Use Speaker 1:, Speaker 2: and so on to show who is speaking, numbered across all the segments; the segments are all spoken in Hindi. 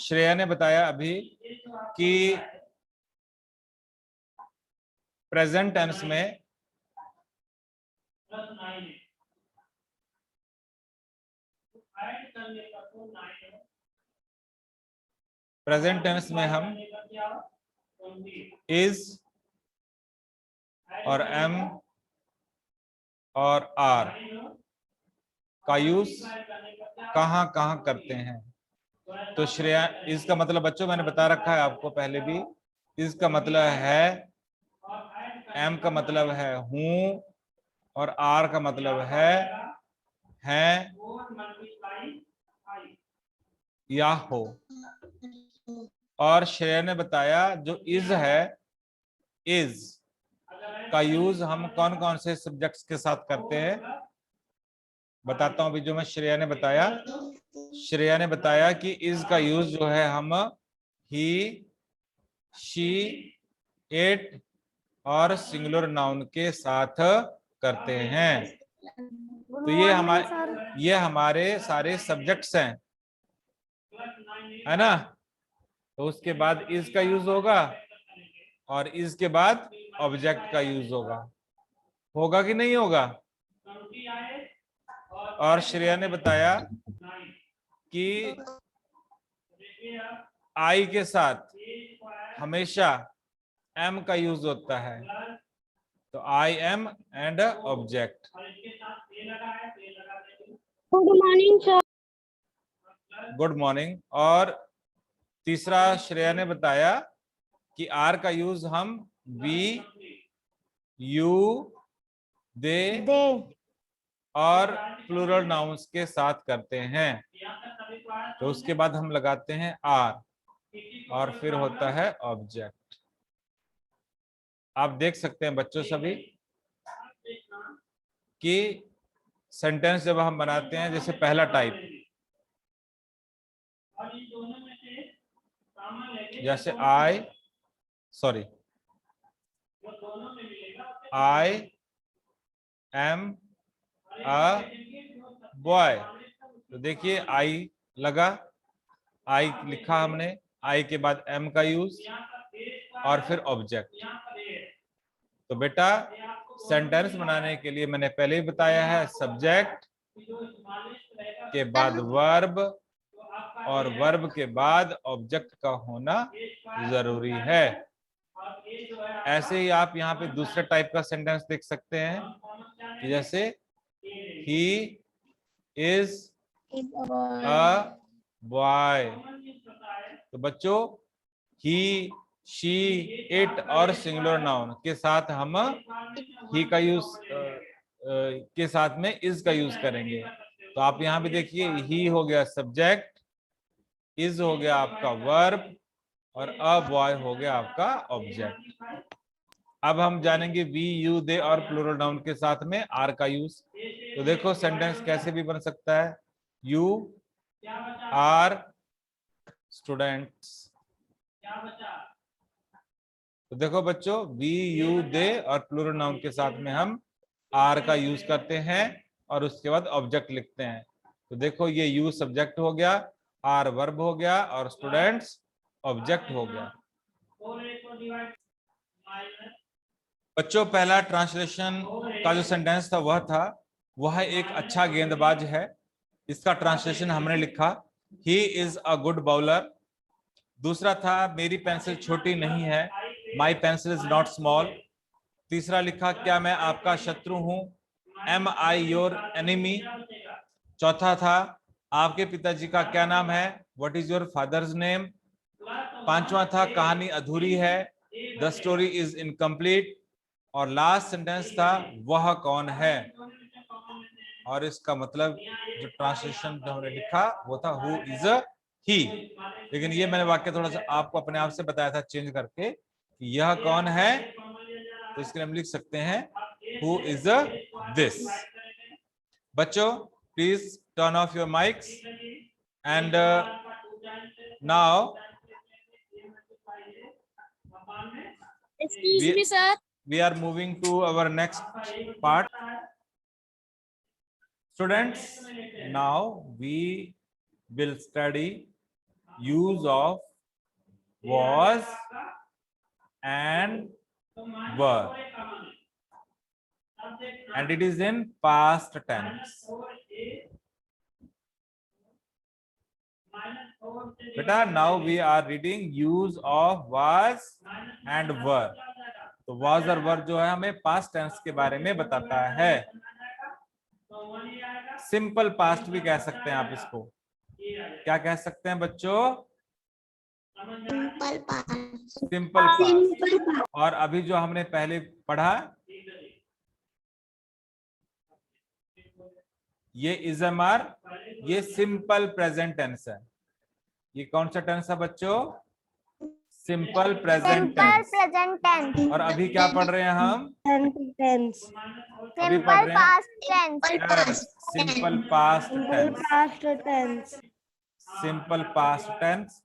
Speaker 1: श्रेया ने बताया अभी कि प्रेजेंट टेंस में हम इज और एम और आर का यूज कहां कहां करते हैं। तो श्रेया, इसका मतलब बच्चों मैंने बता रखा है आपको पहले भी, इसका मतलब है, एम का मतलब है हूं और आर का मतलब है या हो। और श्रेया ने बताया जो इज है, इज का यूज हम कौन कौन से सब्जेक्ट्स के साथ करते हैं, बताता हूं अभी। जो मैं श्रेया ने बताया कि इज का यूज जो है हम ही, शी, इट और सिंगुलर नाउन के साथ करते हैं। तो ये हमारे सारे सब्जेक्ट्स हैं, है ना। तो उसके बाद इज का यूज होगा और इज के बाद ऑब्जेक्ट का यूज होगा कि नहीं होगा। और श्रेया ने बताया कि आई के साथ हमेशा एम का यूज होता है, तो I am and object.
Speaker 2: Good morning sir.
Speaker 1: Good morning. और तीसरा श्रेया ने बताया कि आर का यूज हम वी, यू, दे और प्लूरल नाउन्स के साथ करते हैं। तो उसके बाद हम लगाते हैं आर और फिर होता है ऑब्जेक्ट। आप देख सकते हैं बच्चों सभी कि सेंटेंस जब हम बनाते हैं, जैसे पहला टाइप, जैसे आई एम अ बॉय। तो देखिए आई लगा, आई लिखा हमने, आई के बाद एम का यूज और फिर ऑब्जेक्ट। तो बेटा सेंटेंस बनाने के लिए मैंने पहले ही बताया है, सब्जेक्ट के बाद वर्ब और वर्ब के बाद ऑब्जेक्ट का होना जरूरी है। ऐसे ही आप यहाँ पे दूसरे टाइप का सेंटेंस देख सकते हैं कि जैसे ही इज अ बॉय। तो बच्चों ही, शी, इट और सिंगुलर नाउन के साथ हम ही का यूज के साथ में इज का यूज करेंगे। तो आप यहाँ पे देखिए, ही हो गया सब्जेक्ट, इज हो गया आपका वर्ब और अ बॉय हो गया आपका ऑब्जेक्ट। अब हम जानेंगे वी, यू, दे और प्लूरल नाउन के साथ में आर का यूज। तो देखो सेंटेंस कैसे भी बन सकता है, यू आर स्टूडेंट्स। तो देखो बच्चों, वी, यू, दे और प्लूरल नाउन के साथ में हम आर का यूज करते हैं और उसके बाद ऑब्जेक्ट लिखते हैं। तो देखो ये यू सब्जेक्ट हो गया, आर वर्ब हो गया और स्टूडेंट्स ऑब्जेक्ट हो गया। बच्चों पहला ट्रांसलेशन का जो सेंटेंस था वह एक अच्छा गेंदबाज है। इसका ट्रांसलेशन हमने लिखा, he is a good bowler. दूसरा था, मेरी पेंसिल छोटी नहीं है, माई पेंसिल इज नॉट स्मॉल। तीसरा लिखा, क्या मैं आपका शत्रु हूं, एम आई योर एनिमी। चौथा था, आपके पिताजी का क्या नाम है, what is your father's name. पांचवा था, कहानी अधूरी है, द स्टोरी इज इनकम्प्लीट। और लास्ट सेंटेंस था, वह कौन है। और इसका मतलब जो ट्रांसलेशन जो हमने लिखा वो था, हु इज अ ही। लेकिन ये मैंने वाक्य थोड़ा सा आपको अपने आप से बताया था चेंज करके कि यह कौन है। तो इसके लिए हम लिख सकते हैं, हु इज अ दिस। बच्चों please turn off your mics and now
Speaker 2: Excuse me, sir.
Speaker 1: we are moving to our next part. Students, now we will study use of was and were, and it is in past tense. बेटा now we are reading use of was and were. तो was और were जो है हमें past tense के बारे में बताता है. सिंपल पास्ट भी कह सकते हैं आप इसको. क्या कह सकते हैं बच्चों? Simple past. और अभी जो हमने पहले पढ़ा ये इजमर, ये सिंपल प्रेजेंट टेंस है. ये कौन सा टेंस है बच्चों? Simple present tense. और अभी क्या पढ़ रहे हैं हम? अभी पढ़ रहे हैं simple past tense. Simple past tense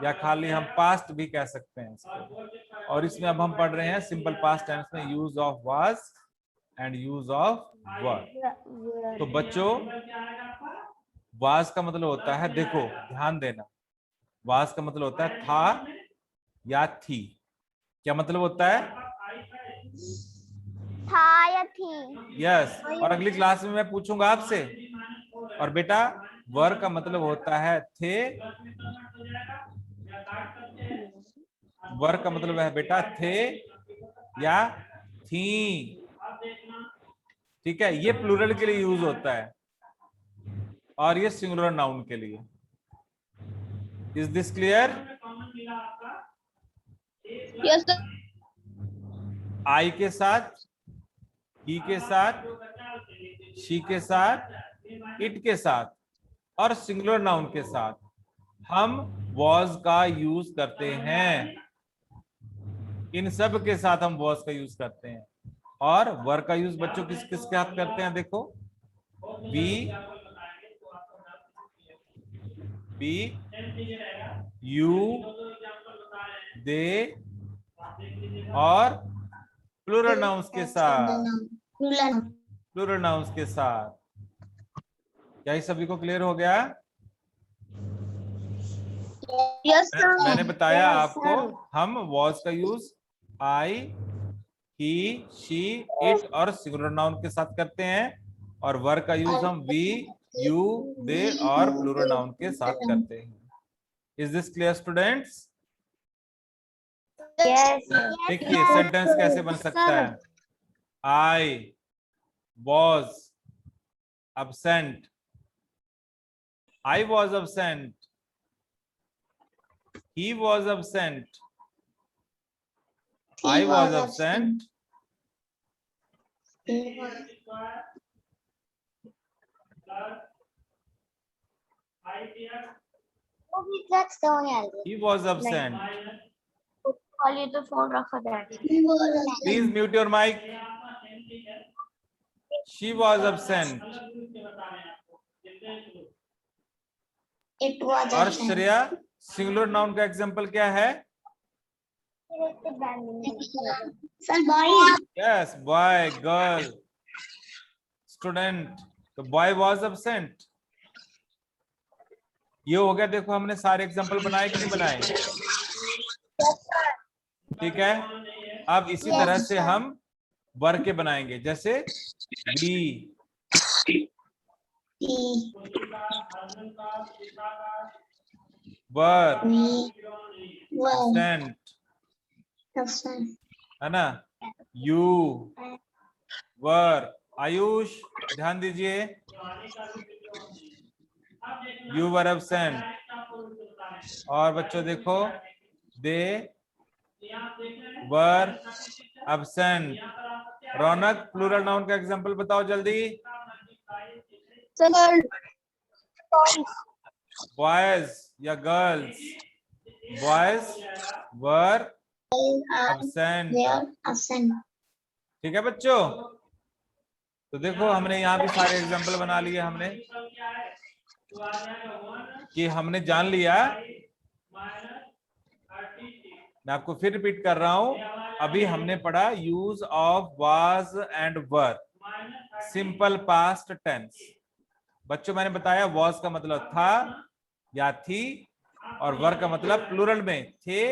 Speaker 1: या खाली हम पास्ट भी कह सकते हैं इसको. और इसमें अब हम पढ़ रहे हैं सिंपल पास्ट टेंस में use of was and use of were. तो बच्चों वाज का मतलब होता है, देखो ध्यान देना, वाज का मतलब होता है था या थी. क्या मतलब होता है?
Speaker 3: था या थी.
Speaker 1: यस. और अगली क्लास में मैं पूछूंगा आपसे. और बेटा वर का मतलब होता है थे. वर का मतलब है बेटा थे या थी. ठीक है, ये प्लूरल के लिए यूज होता है और ये सिंगुलर नाउन के लिए. Is this clear?
Speaker 2: Yes sir.
Speaker 1: I के साथ, ही के साथ, शी के साथ, इट के साथ और सिंगुलर नाउन के साथ हम वॉज का यूज करते हैं. इन सब के साथ हम वॉज का यूज करते हैं. और वर का यूज बच्चों किस किस के साथ करते हैं? देखो वी, यू, दे और प्लूरल नाउन्स के साथ. प्लूरल नाउन्स के साथ. क्या ये सभी को क्लियर हो गया?
Speaker 2: Yes sir.
Speaker 1: मैंने बताया आपको हम वॉज का use I, he, she, it और सिंगुलर नाउन के साथ करते हैं. और वर का यूज हम वी, यू, दे और प्लूरल नाउन के साथ करते हैं. Is this clear students? देखिए सेंटेंस कैसे बन सकता है. I was absent. I was absent. He was absent. I was absent. He was absent.
Speaker 3: तो फोन रखा जाए.
Speaker 1: Please mute your mic. She was absent.
Speaker 3: It was
Speaker 1: और श्रेया सिंगुलर नाउन का एग्जांपल क्या है?
Speaker 3: Sir boy.
Speaker 1: Yes, boy, girl, student. तो boy was absent. ये हो गया. देखो हमने सारे एग्जांपल बनाए कि नहीं बनाए? ठीक है. अब इसी तरह से हम वर के बनाएंगे. जैसे we, were, absent, है ना? You were. आयुष ध्यान दीजिए. You were absent. और बच्चों देखो they were absent. Raunak plural noun का एग्जांपल बताओ जल्दी.
Speaker 2: सर
Speaker 1: Boys या girls? Boys were absent. ठीक है बच्चों. तो देखो हमने यहाँ भी सारे एग्जांपल बना लिए. हमने कि हमने जान लिया. मैं आपको फिर रिपीट कर रहा हूं. अभी हमने पढ़ा use of was and were, simple past tense. बच्चों मैंने बताया वॉज का मतलब था या थी, और वर का मतलब प्लूरल में थे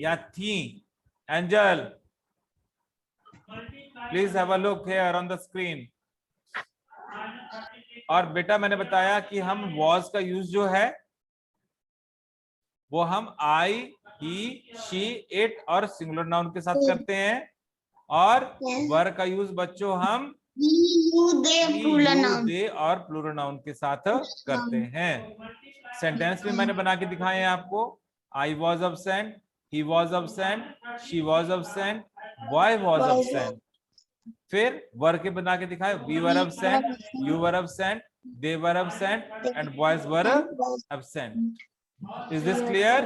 Speaker 1: या थी। Angel, please have a look here on the screen. और बेटा मैंने बताया कि हम वॉज का यूज जो है वो हम आई, ही, शी, इट और सिंगुलर नाउन के साथ करते हैं, और
Speaker 3: Yes.
Speaker 1: वर का यूज बच्चों हम
Speaker 3: he, you, they,
Speaker 1: he,
Speaker 3: plural
Speaker 1: you,
Speaker 3: noun.
Speaker 1: they और प्लूरल नाउन के साथ करते हैं। सेंटेंस भी मैंने बना के दिखाए हैं आपको। I was absent, he was absent, she was absent, boy was absent। फिर वर के बना के दिखाए, we were absent, you were absent, they were absent and boys were absent। Is this clear?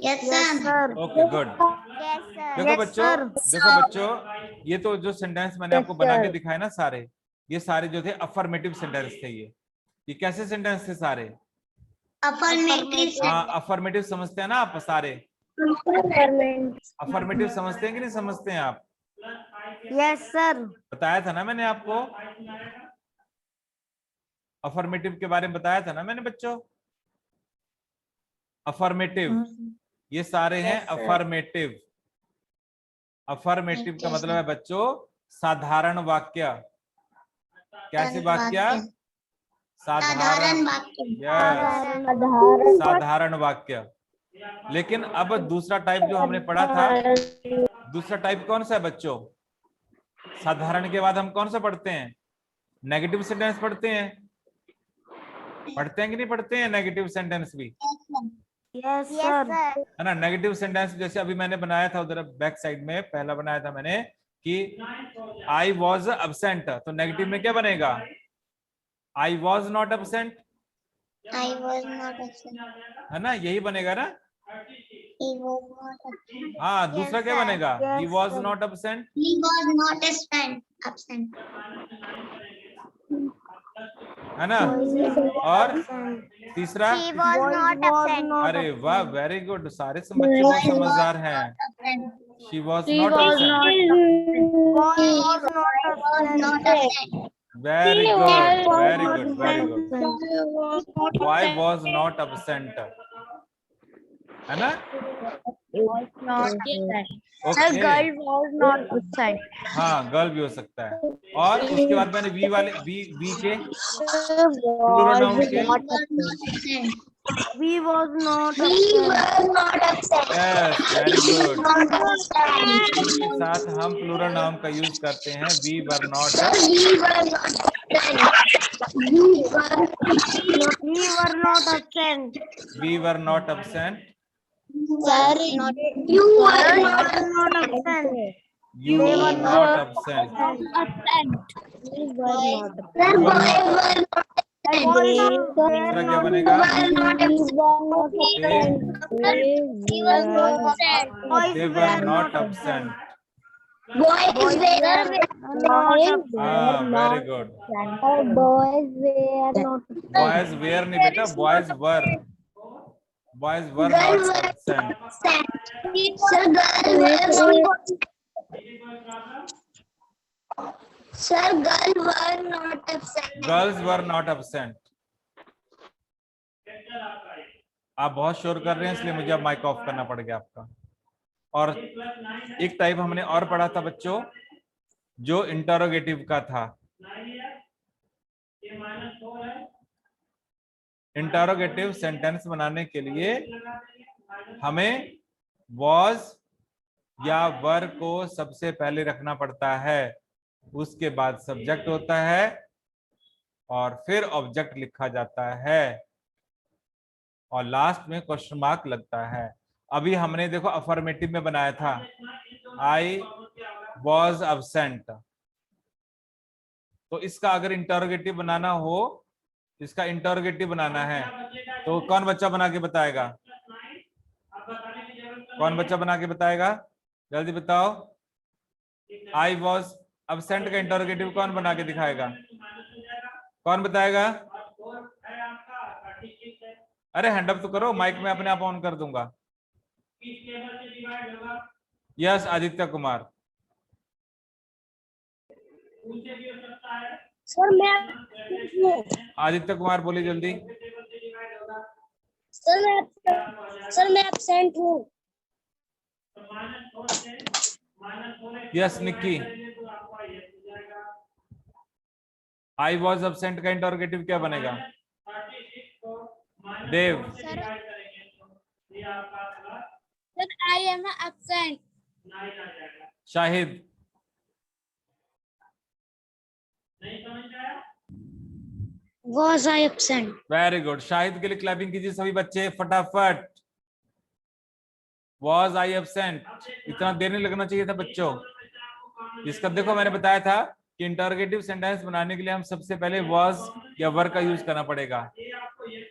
Speaker 3: Yes, sir.
Speaker 1: Okay, good।
Speaker 3: Yes, sir.
Speaker 1: देखो बच्चों, देखो बच्चों, ये तो जो सेंटेंस मैंने आपको बना के दिखाए ना सारे, ये सारे जो थे अफर्मेटिव सेंटेंस थे। ये कैसे सेंटेंस थे सारे?
Speaker 3: Affirmative.
Speaker 1: हाँ, अफर्मेटिव समझते हैं ना आप सारे? अफर्मेटिव समझते हैं कि नहीं समझते हैं आप?
Speaker 2: Yes sir.
Speaker 1: बताया था ना मैंने आपको, अफर्मेटिव के बारे में बताया था ना मैंने बच्चों। अफर्मेटिव, ये सारे हैं अफर्मेटिव। अफर्मेटिव का मतलब है बच्चों साधारण वाक्य। कैसे वाक्य?
Speaker 3: साधारण वाक्य।
Speaker 1: यस, साधारण वाक्य। लेकिन अब दूसरा टाइप जो हमने पढ़ा था, दूसरा टाइप कौन सा है बच्चों? साधारण के बाद हम कौन सा पढ़ते हैं? नेगेटिव सेंटेंस पढ़ते हैं। पढ़ते हैं कि नहीं पढ़ते हैं नेगेटिव सेंटेंस भी?
Speaker 2: Yes sir.
Speaker 1: है ना। नेगेटिव सेंटेंस जैसे अभी मैंने बनाया था उधर बैक साइड में, पहला बनाया था मैंने कि आई वॉज अब्सेंट, तो नेगेटिव में क्या बनेगा? I was not absent,
Speaker 3: I was not absent.
Speaker 1: है ना, यही बनेगा ना।
Speaker 3: He was not absent.
Speaker 1: हाँ, दूसरा क्या बनेगा? He was not absent,
Speaker 3: He was not absent.
Speaker 1: है ना। और तीसरा,
Speaker 3: He was not absent.
Speaker 1: अरे वाह, वेरी गुड, सारे बच्चे बहुत समझदार हैं। She was not absent, very good, very good, very good. Boy was not absent, है ना।
Speaker 2: Sir girl was not absent.
Speaker 1: हाँ, गर्ल भी हो सकता है। और उसके बाद मैंने वी वाले वी के प्लूरल नाउन के,
Speaker 2: we was not
Speaker 1: yes, very good. इसके साथ हम प्लूरल नाउन का यूज करते हैं, we were not,
Speaker 2: we were not absent.
Speaker 1: We were not absent,
Speaker 3: You were not
Speaker 2: absent.
Speaker 1: You were not absent, तीसरा क्या बनेगा? They were not absent. हाँ, वेरी गुड। बॉयज वेयर नहीं बेटा, boys were, boys were not absent.
Speaker 3: Sir, girls were not absent.
Speaker 1: Girls were not absent. आप बहुत शोर कर रहे हैं इसलिए मुझे अब माइक ऑफ करना पड़ गया आपका। और एक टाइप हमने और पढ़ा था बच्चों, जो इंटरोगेटिव का था। इंटरोगेटिव सेंटेंस बनाने के लिए हमें वॉज या वर को सबसे पहले रखना पड़ता है, उसके बाद सब्जेक्ट होता है और फिर ऑब्जेक्ट लिखा जाता है और लास्ट में क्वेश्चन मार्क लगता है। अभी हमने देखो अफर्मेटिव में बनाया था, आई वॉज अब्सेंट। तो इसका अगर इंटरोगेटिव बनाना हो, इसका इंटरोगेटिव बनाना है, तो कौन बच्चा बना के बताएगा? कौन बच्चा बना के बताएगा? जल्दी बताओ। आई वॉज अब्सेंट का इंटरोगेटिव कौन बना के दिखाएगा? कौन बताएगा? अरे हैंड अप तो करो, माइक में अपने आप ऑन कर दूंगा। यस, आदित्य कुमार।
Speaker 3: सर मैं
Speaker 1: आदित्य कुमार बोलिए जल्दी।
Speaker 3: सर मैं एब्सेंट हूँ।
Speaker 1: Yes Nikki. I was absent का इंटरोगेटिव क्या बनेगा? Dev.
Speaker 3: Sir I am absent.
Speaker 1: Shahid.
Speaker 3: Was I absent?
Speaker 1: Very good. Shahid के लिए क्लैपिंग कीजिए सभी बच्चे फटाफट। वॉज आई एब्सेंट, इतना देर नहीं लगना चाहिए था बच्चों। इसका देखो मैंने बताया था कि इंटरोगेटिव सेंटेंस बनाने के लिए हम सबसे पहले वॉज या वर का यूज करना पड़ेगा।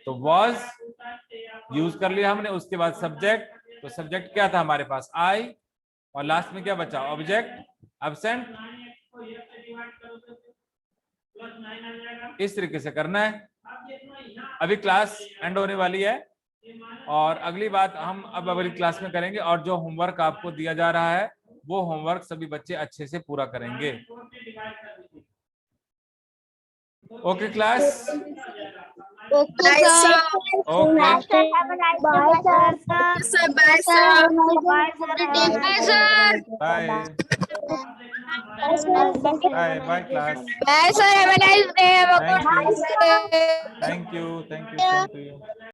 Speaker 1: तो वॉज यूज कर लिया हमने, उसके बाद सब्जेक्ट। तो सब्जेक्ट क्या था हमारे पास? आई, और लास्ट में क्या बचा? Object absent. इस तरीके से करना है। अभी क्लास एंड होने वाली है और अगली बात हम अब अगली क्लास में करेंगे, और जो होमवर्क आपको दिया जा रहा है वो होमवर्क सभी बच्चे अच्छे से पूरा करेंगे। Okay class?
Speaker 3: Okay sir.
Speaker 1: Okay
Speaker 3: bye sir. Bye sir.
Speaker 1: Bye bye bye class.
Speaker 3: Bye sir. Have a nice day.
Speaker 1: Thank you, thank you, same to you.